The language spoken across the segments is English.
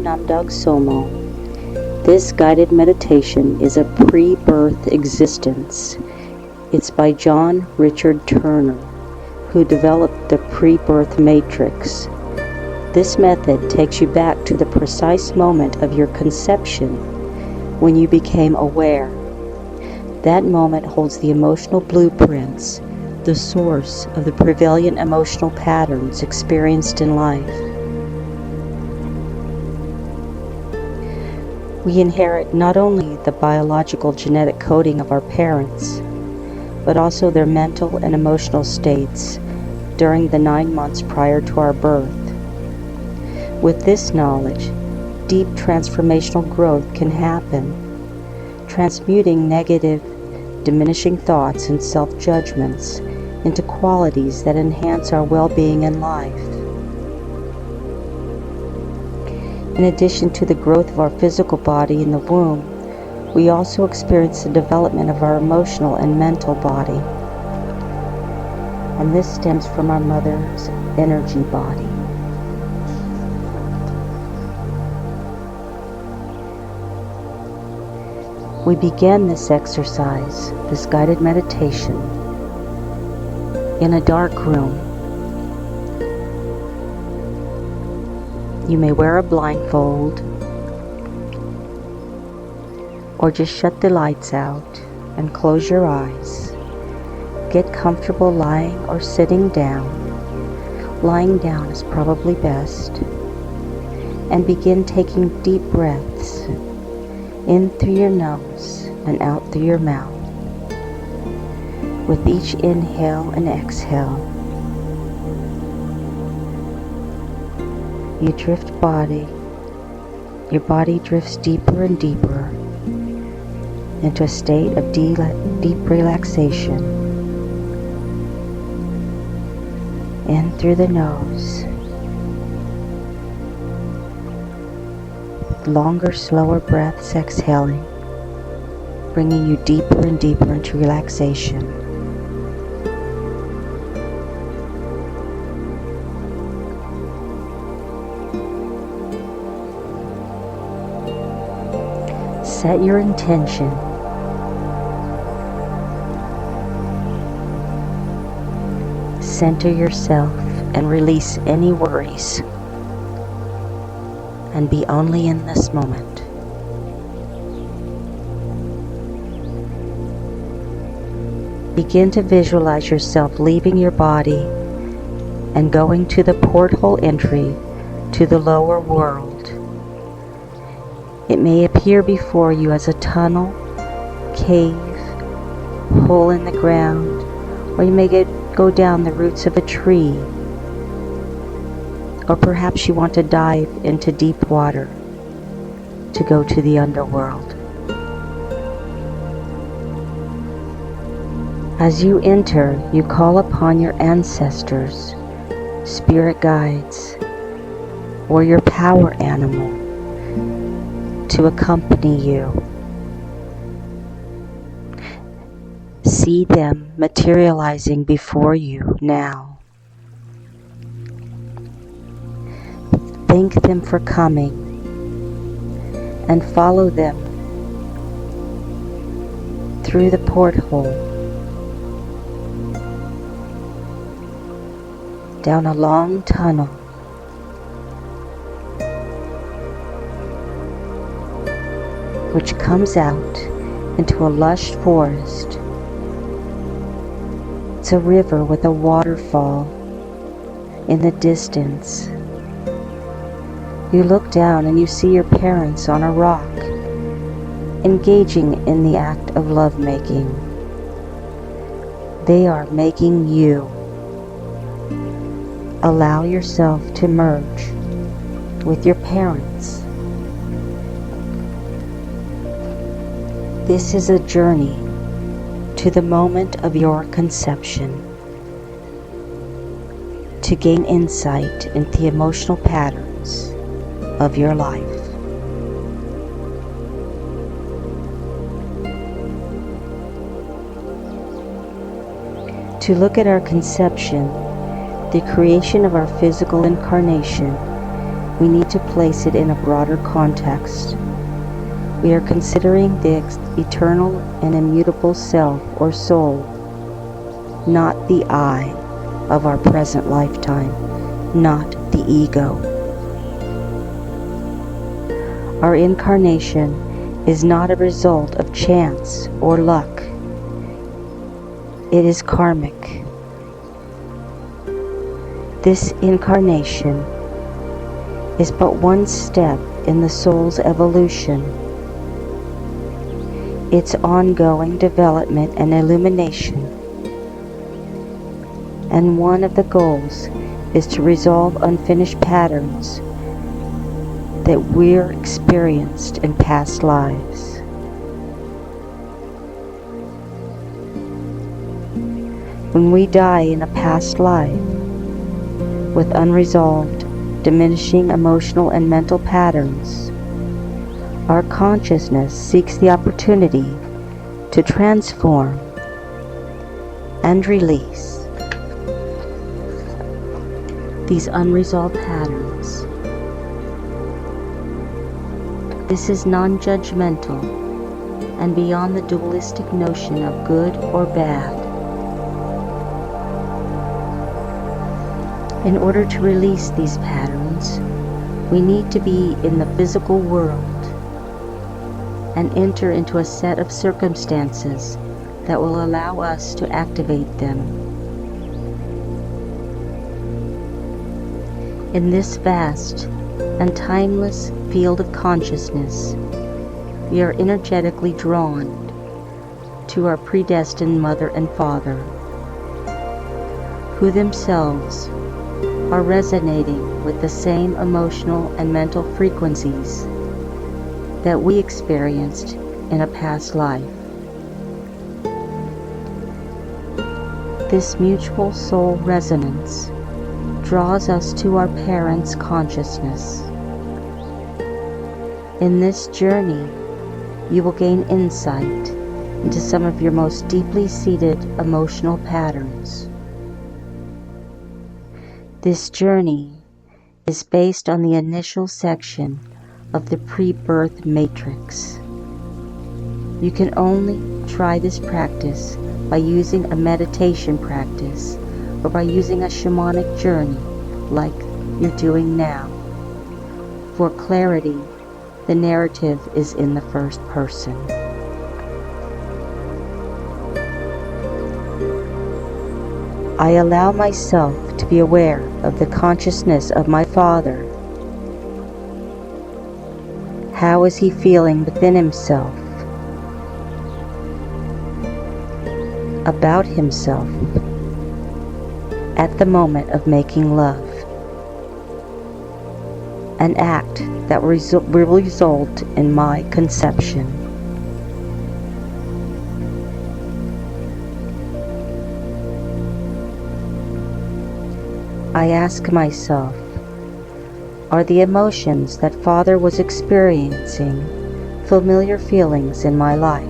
Namdag Tsomo. This guided meditation is a pre-birth existence. It's by John Richard Turner, who developed the pre-birth matrix. This method takes you back to the precise moment of your conception when you became aware. That moment holds the emotional blueprints, the source of the prevalent emotional patterns experienced in life. We inherit not only the biological genetic coding of our parents, but also their mental and emotional states during the 9 months prior to our birth. With this knowledge, deep transformational growth can happen, transmuting negative, diminishing thoughts and self-judgments into qualities that enhance our well-being in life. In addition to the growth of our physical body in the womb, we also experience the development of our emotional and mental body. And this stems from our mother's energy body. We begin this exercise, this guided meditation, in a dark room. You may wear a blindfold or just shut the lights out and close your eyes. Get comfortable lying or sitting down. Lying down is probably best. And begin taking deep breaths in through your nose and out through your mouth. With each inhale and exhale, you drift your body drifts deeper and deeper into a state of deep relaxation. In through the nose. Longer, slower breaths exhaling, bringing you deeper and deeper into relaxation. Set your intention. Center yourself and release any worries. And be only in this moment. Begin to visualize yourself leaving your body and going to the porthole entry to the lower world. It may appear before you as a tunnel, cave, hole in the ground, or you may go down the roots of a tree. Or perhaps you want to dive into deep water to go to the underworld. As you enter, you call upon your ancestors, spirit guides, or your power animal to accompany you. See them materializing before you now. Thank them for coming and follow them through the porthole, down a long tunnel, which comes out into a lush forest. It's a river with a waterfall in the distance. You look down and you see your parents on a rock, engaging in the act of lovemaking. They are making you. Allow yourself to merge with your parents. This is a journey to the moment of your conception, to gain insight into the emotional patterns of your life. To look at our conception, the creation of our physical incarnation, we need to place it in a broader context. We are considering the eternal and immutable self or soul, not the I of our present lifetime, not the ego. Our incarnation is not a result of chance or luck. It is karmic. This incarnation is but one step in the soul's evolution, its ongoing development and illumination. And one of the goals is to resolve unfinished patterns that we're experienced in past lives. When we die in a past life with unresolved, diminishing emotional and mental patterns, our consciousness seeks the opportunity to transform and release these unresolved patterns. This is non-judgmental and beyond the dualistic notion of good or bad. In order to release these patterns, we need to be in the physical world and enter into a set of circumstances that will allow us to activate them. In this vast and timeless field of consciousness, we are energetically drawn to our predestined mother and father, who themselves are resonating with the same emotional and mental frequencies that we experienced in a past life. This mutual soul resonance draws us to our parents' consciousness. In this journey, you will gain insight into some of your most deeply seated emotional patterns. This journey is based on the initial section of the pre-birth matrix. You can only try this practice by using a meditation practice or by using a shamanic journey like you're doing now. For clarity, the narrative is in the first person. I allow myself to be aware of the consciousness of my father. How is he feeling within himself? About himself at the moment of making love. An act that will result in my conception. I ask myself, are the emotions that Father was experiencing familiar feelings in my life?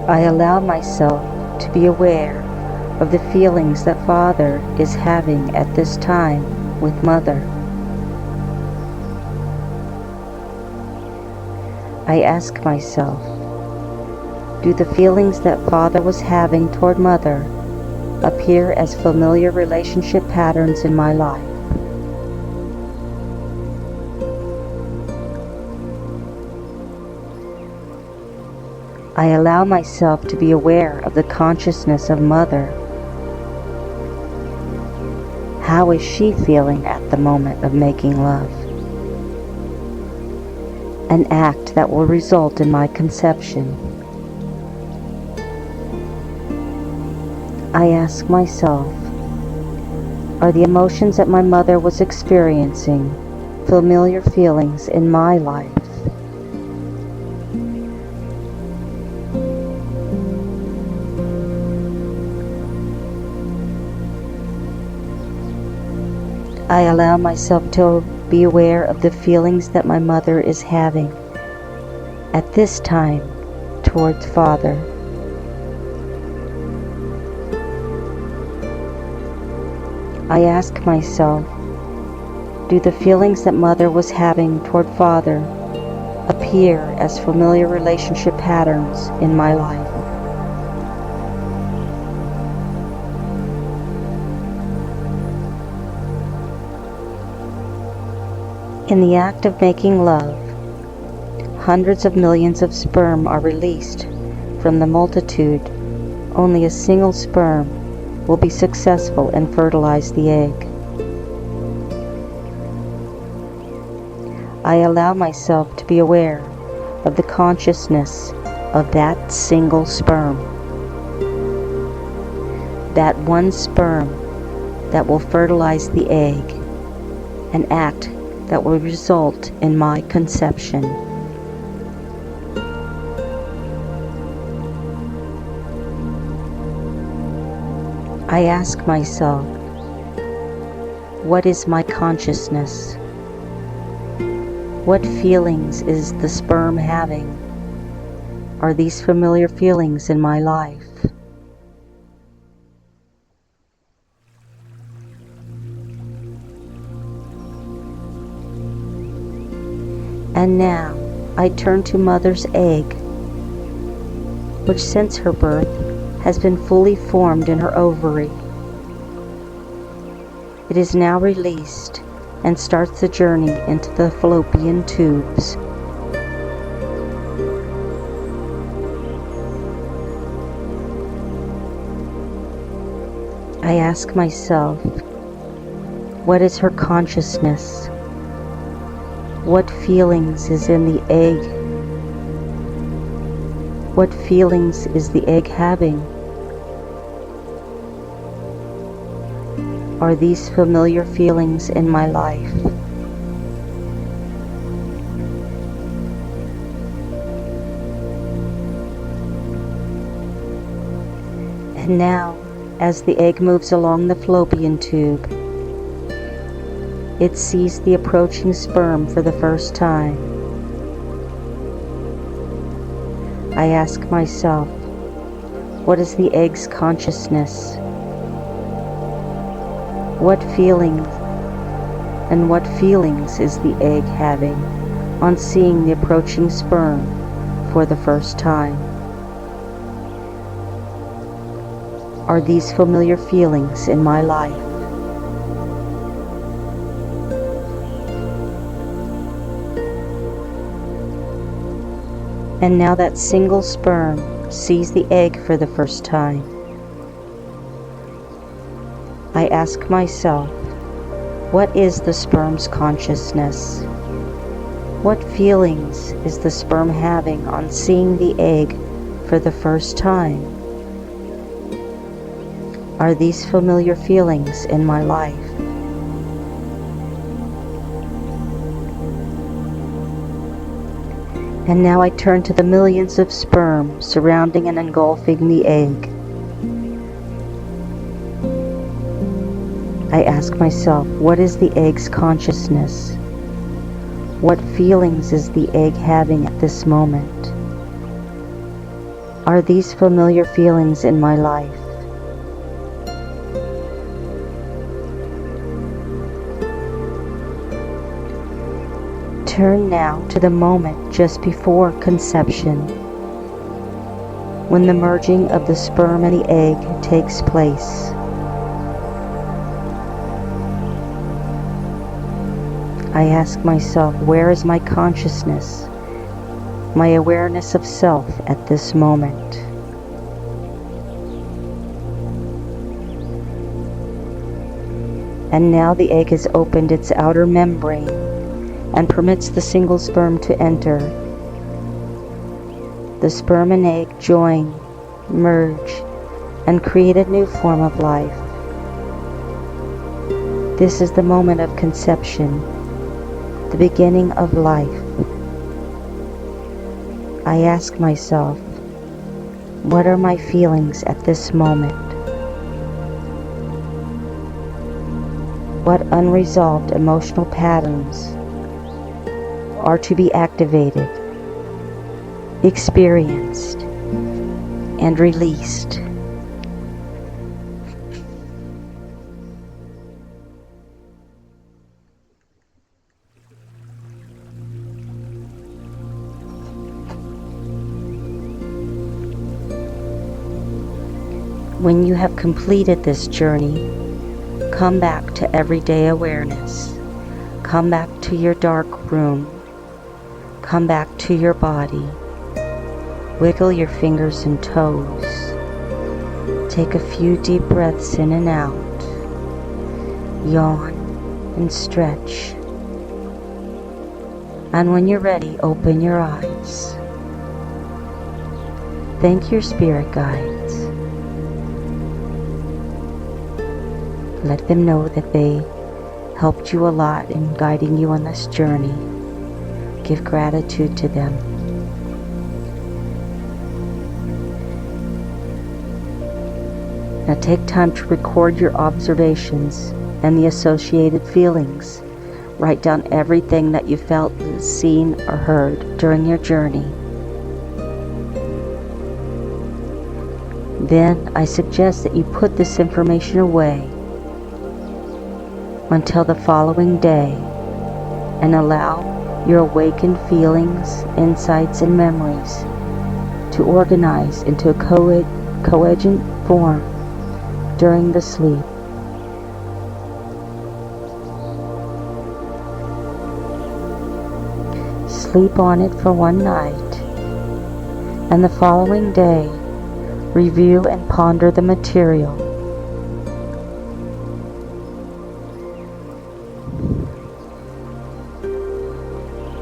I allow myself to be aware of the feelings that Father is having at this time with Mother. I ask myself, do the feelings that Father was having toward Mother appear as familiar relationship patterns in my life? I allow myself to be aware of the consciousness of Mother. How is she feeling at the moment of making love? An act that will result in my conception. I ask myself, are the emotions that my mother was experiencing familiar feelings in my life? I allow myself to be aware of the feelings that my mother is having at this time towards Father. I ask myself, do the feelings that Mother was having toward Father appear as familiar relationship patterns in my life? In the act of making love, hundreds of millions of sperm are released. From the multitude, only a single sperm will be successful and fertilize the egg. I allow myself to be aware of the consciousness of that single sperm. That one sperm that will fertilize the egg, an act that will result in my conception. I ask myself, what is my consciousness? What feelings is the sperm having? Are these familiar feelings in my life? And now I turn to Mother's egg, which since her birth has been fully formed in her ovary. It is now released and starts the journey into the fallopian tubes. I ask myself, what is her consciousness? What feelings is in the egg? What feelings is the egg having? Are these familiar feelings in my life? And now, as the egg moves along the fallopian tube, it sees the approaching sperm for the first time. I ask myself, what is the egg's consciousness? What feelings is the egg having on seeing the approaching sperm for the first time? Are these familiar feelings in my life? And now that single sperm sees the egg for the first time. I ask myself, what is the sperm's consciousness? What feelings is the sperm having on seeing the egg for the first time? Are these familiar feelings in my life? And now I turn to the millions of sperm surrounding and engulfing the egg. I ask myself, what is the egg's consciousness? What feelings is the egg having at this moment? Are these familiar feelings in my life? Turn now to the moment just before conception, when the merging of the sperm and the egg takes place. I ask myself, where is my consciousness, my awareness of self at this moment? And now the egg has opened its outer membrane and permits the single sperm to enter. The sperm and egg join, merge, and create a new form of life. This is the moment of conception, the beginning of life. I ask myself, what are my feelings at this moment? What unresolved emotional patterns are to be activated, experienced, and released. When you have completed this journey, come back to everyday awareness. Come back to your dark room. Come back to your body. Wiggle your fingers and toes. Take a few deep breaths in and out. Yawn and stretch. And when you're ready, open your eyes. Thank your spirit guides. Let them know that they helped you a lot in guiding you on this journey. Give gratitude to them. Now take time to record your observations and the associated feelings. Write down everything that you felt, seen, or heard during your journey. Then I suggest that you put this information away until the following day and allow your awakened feelings, insights, and memories to organize into a coherent form during the sleep. Sleep on it for one night, and the following day review and ponder the material.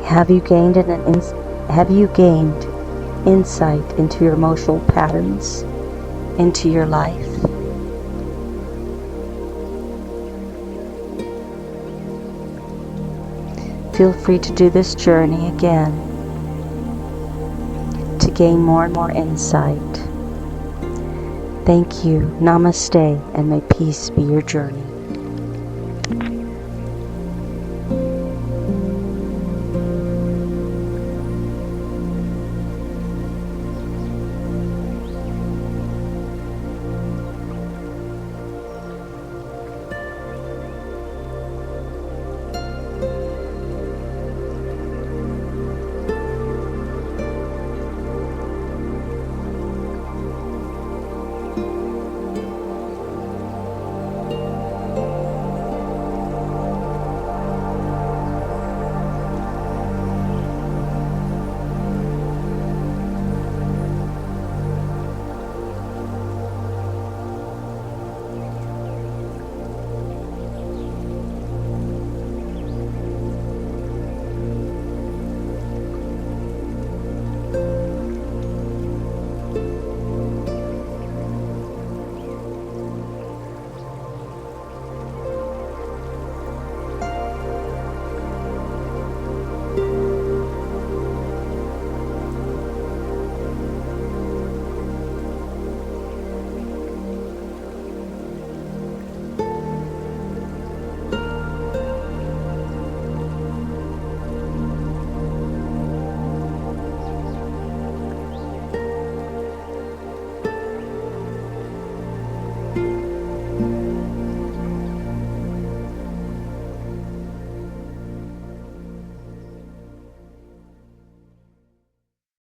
Have you gained insight into your emotional patterns, into your life? Feel free to do this journey again to gain more and more insight. Thank you. Namaste, and may peace be your journey.